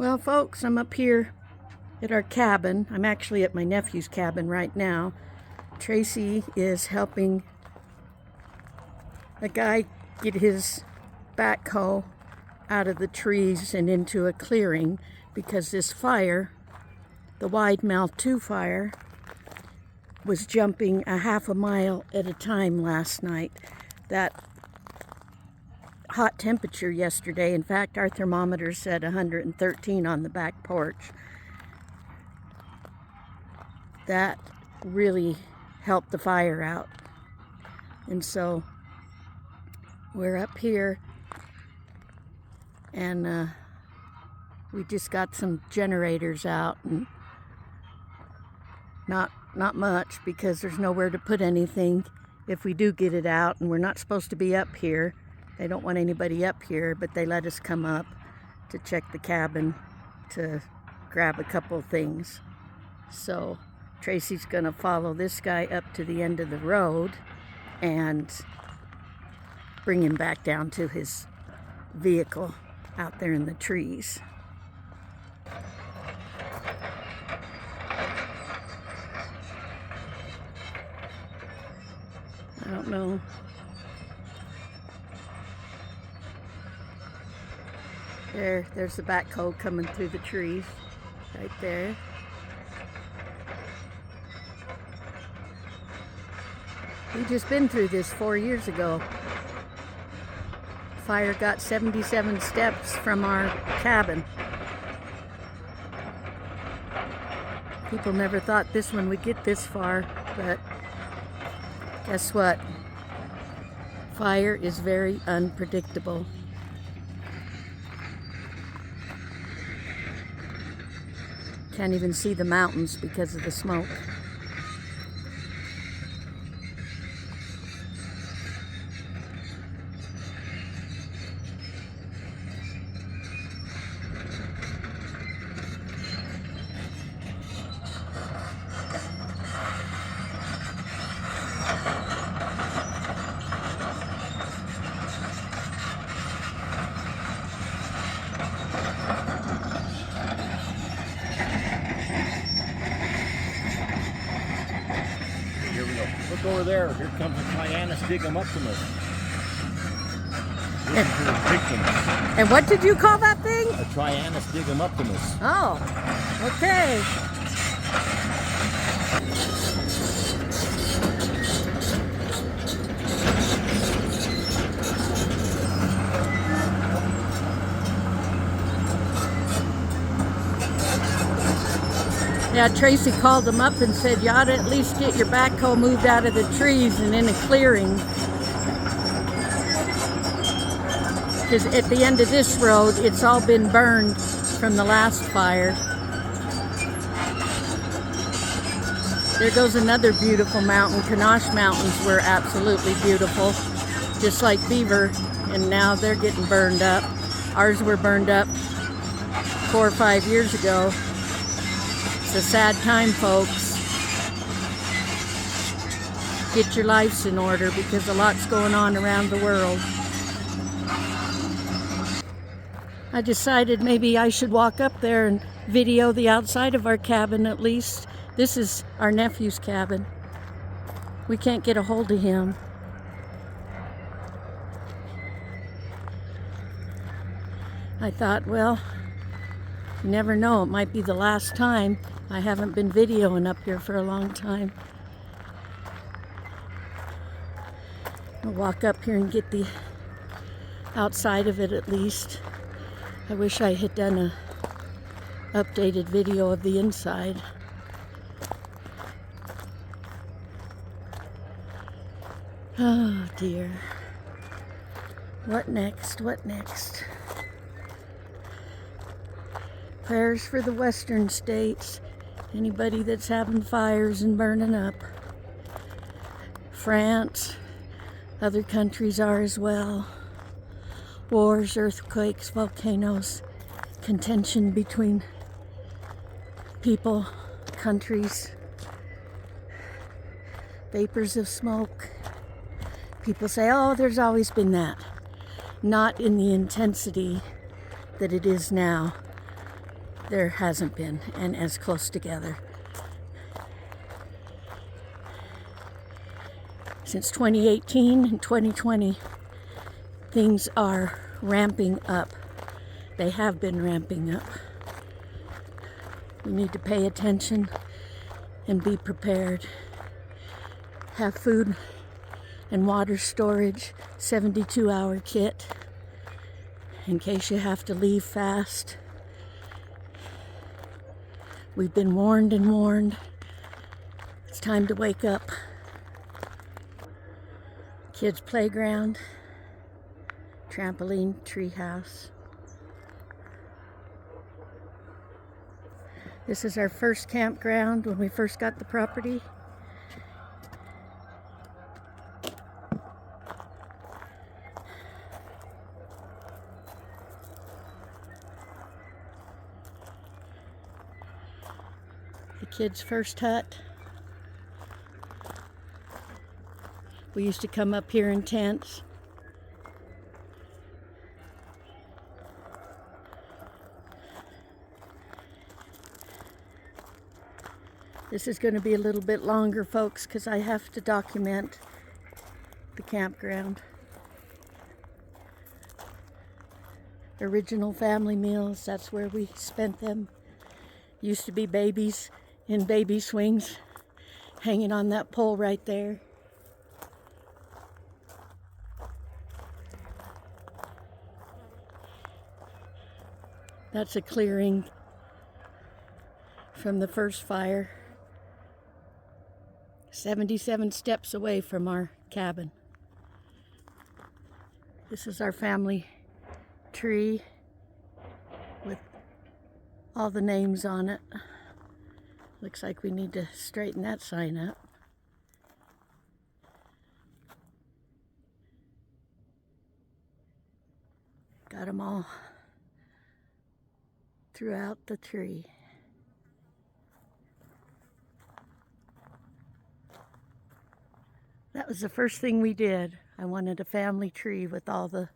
Well, folks, I'm up here at our cabin. I'm actually at my nephew's cabin right now. Tracy is helping a guy get his backhoe out of the trees and into a clearing because this fire, the Wide Mouth 2 fire, was jumping a half a mile at a time last night. That hot temperature yesterday, in fact, our thermometer said 113 on the back porch. That really helped the fire out. And so we're up here and we just got some generators out, and not much because there's nowhere to put anything if we do get it out, and we're not supposed to be up here. They don't want anybody up here, but they let us come up to check the cabin to grab a couple of things. So Tracy's gonna follow this guy up to the end of the road and bring him back down to his vehicle out there in the trees. I don't know. There's the backhoe coming through the trees right there. We just been through this 4 years ago. Fire got 77 steps from our cabin. People never thought this one would get this far, but guess what? Fire is very unpredictable. Can't even see the mountains because of the smoke. Look over there. Here comes a Trianus Digum-Optimus. This is the victims. And what did you call that thing? A Trianus Digum-Optimus. Oh, okay. Yeah, Tracy called them up and said, you ought to at least get your backhoe moved out of the trees and in a clearing. Because at the end of this road, it's all been burned from the last fire. There goes another beautiful mountain. Kanosh Mountains were absolutely beautiful, just like Beaver, and now they're getting burned up. Ours were burned up 4 or 5 years ago. It's a sad time, folks. Get your lives in order because a lot's going on around the world. I decided maybe I should walk up there and video the outside of our cabin at least. This is our nephew's cabin. We can't get a hold of him. I thought, well, you never know, it might be the last time. I haven't been videoing up here for a long time. I'll walk up here and get the outside of it at least. I wish I had done a updated video of the inside. Oh dear. What next? What next? Prayers for the western states. Anybody that's having fires and burning up. France, other countries are as well. Wars, earthquakes, volcanoes, contention between people, countries, vapors of smoke. People say, oh, there's always been that. Not in the intensity that it is now. there hasn't been, and as close together. Since 2018 and 2020, things are ramping up. They have been ramping up. We need to pay attention and be prepared. Have food and water storage, 72-hour kit, in case you have to leave fast. We've been warned and warned. It's time to wake up. Kids' playground, trampoline, treehouse. This is our first campground when we first got the property. The kids' first hut. We used to come up here in tents. This is going to be a little bit longer, folks, because I have to document the campground. Original family meals, that's where we spent them. Used to be babies in baby swings hanging on that pole right there. That's a clearing from the first fire. 77 steps away from our cabin. This is our family tree with all the names on it. Looks like we need to straighten that sign up. Got them all throughout the tree. That was the first thing we did. I wanted a family tree with all the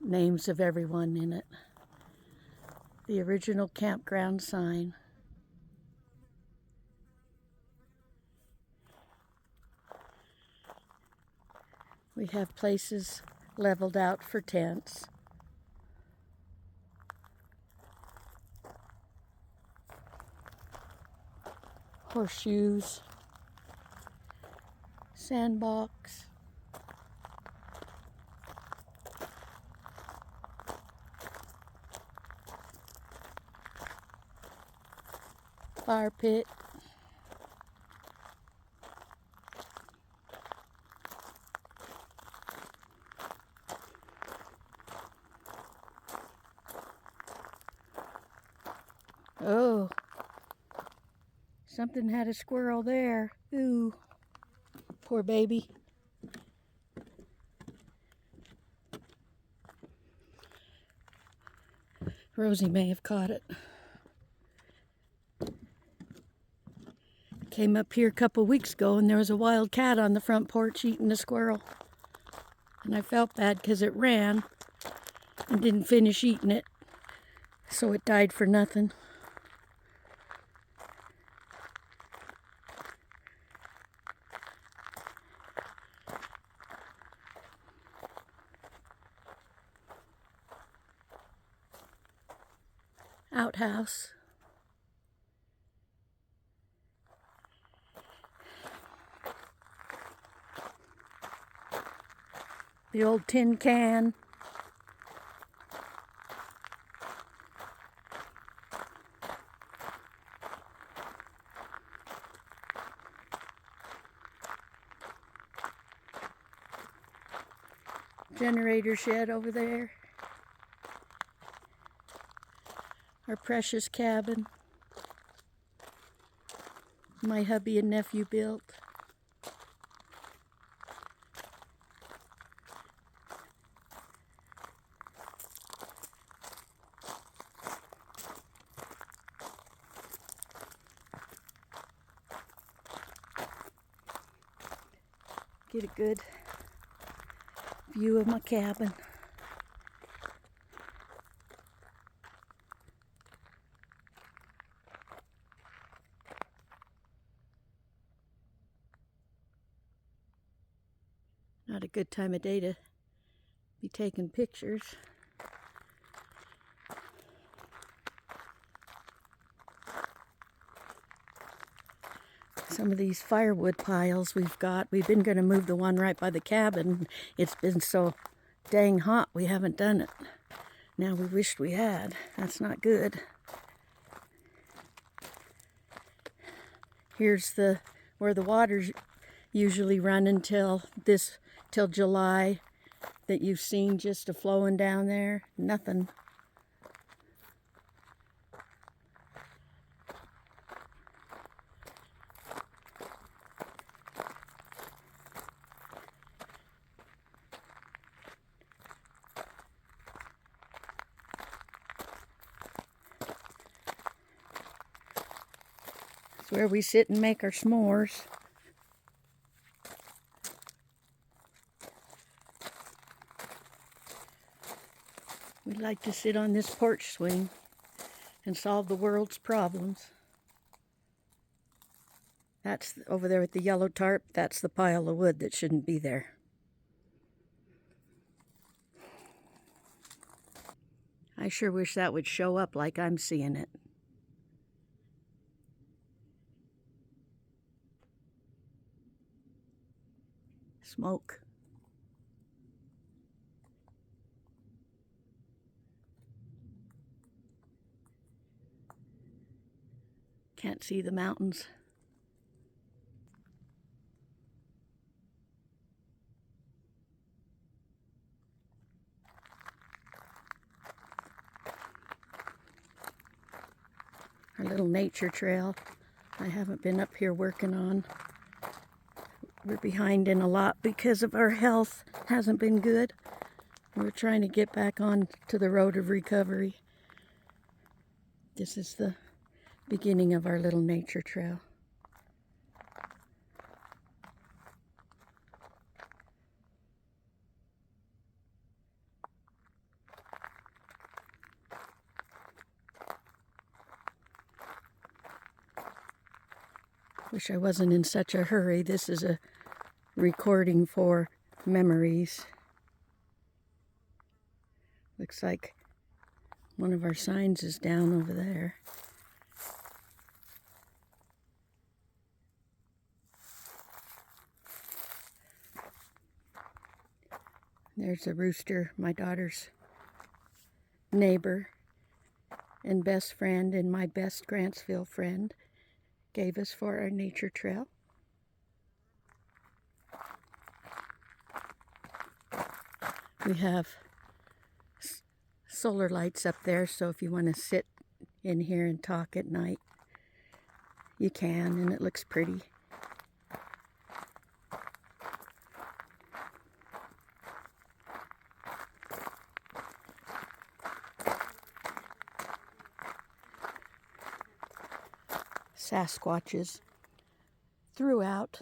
names of everyone in it. The original campground sign. We have places leveled out for tents. Horseshoes. Sandbox. Fire pit. Oh, something had a squirrel there. Ooh, poor baby. Rosie may have caught it. Came up here a couple weeks ago and there was a wild cat on the front porch eating a squirrel. And I felt bad because it ran and didn't finish eating it. So it died for nothing. Outhouse. The old tin can. Generator shed over there. Our precious cabin. My hubby and nephew built. Get a good view of my cabin. Not a good time of day to be taking pictures. Some of these firewood piles we've been going to move the one right by the cabin. It's been so dang hot we haven't done it. Now we wished we had. That's not good. Here's where the waters usually run till July, that you've seen just a flowing down there. Nothing. It's where we sit and make our s'mores. We like to sit on this porch swing and solve the world's problems. That's over there with the yellow tarp. That's the pile of wood that shouldn't be there. I sure wish that would show up like I'm seeing it. Smoke. Can't see the mountains. Our little nature trail I haven't been up here working on. We're behind in a lot because of our health. Hasn't been good. We're trying to get back on to the road of recovery. This is the beginning of our little nature trail. Wish I wasn't in such a hurry. This is a recording for memories. Looks like one of our signs is down over there. There's a rooster, my daughter's neighbor and best friend and my best Grantsville friend gave us for our nature trail. We have solar lights up there, so if you want to sit in here and talk at night, you can, and it looks pretty. Sasquatches throughout.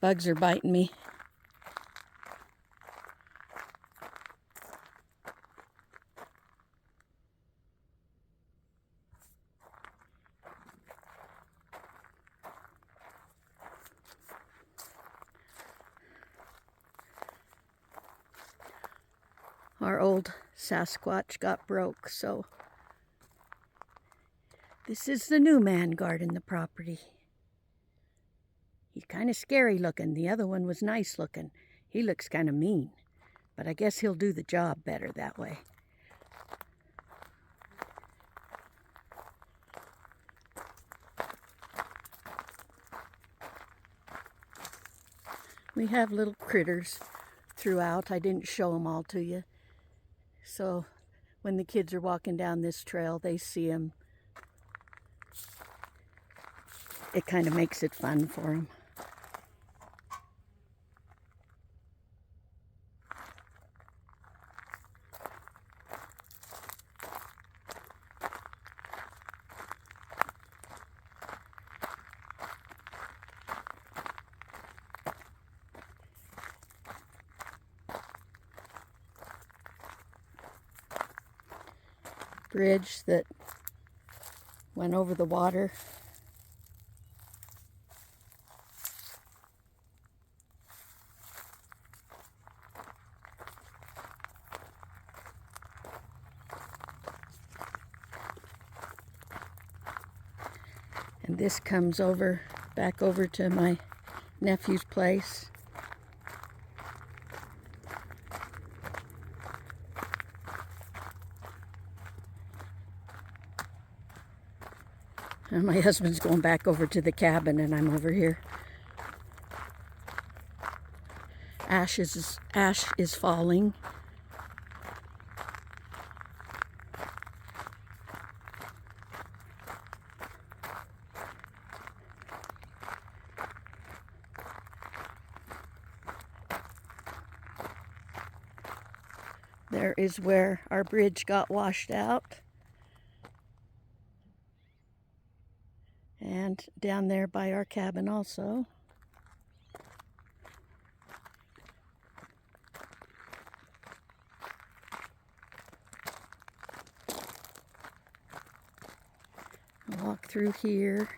Bugs are biting me. Our old Sasquatch got broke, so this is the new man guarding the property. He's kind of scary looking. The other one was nice looking. He looks kind of mean, but I guess he'll do the job better that way. We have little critters throughout. I didn't show them all to you. So when the kids are walking down this trail, they see them. It kind of makes it fun for them. Bridge that went over the water. And this comes over, back over to my nephew's place. And my husband's going back over to the cabin and I'm over here. Ash is falling. There is where our bridge got washed out. And down there by our cabin also. I'll walk through here.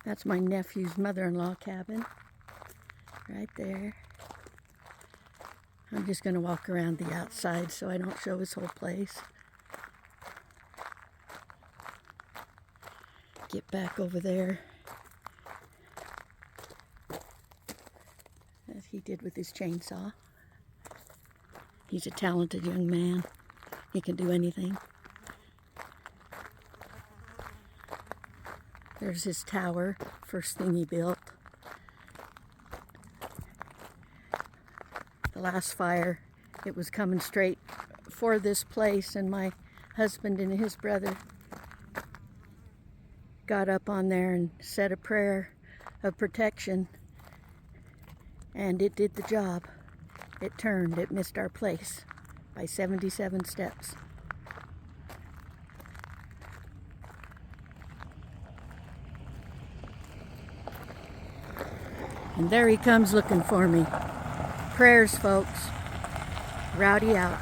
That's my nephew's mother-in-law cabin, right there. I'm just going to walk around the outside so I don't show his whole place. Get back over there, as he did with his chainsaw. He's a talented young man. He can do anything. There's his tower, first thing he built. The last fire, it was coming straight for this place, and my husband and his brother got up on there and said a prayer of protection, and it did the job. It turned, it missed our place by 77 steps. And there he comes looking for me. Prayers, folks. Rowdy out.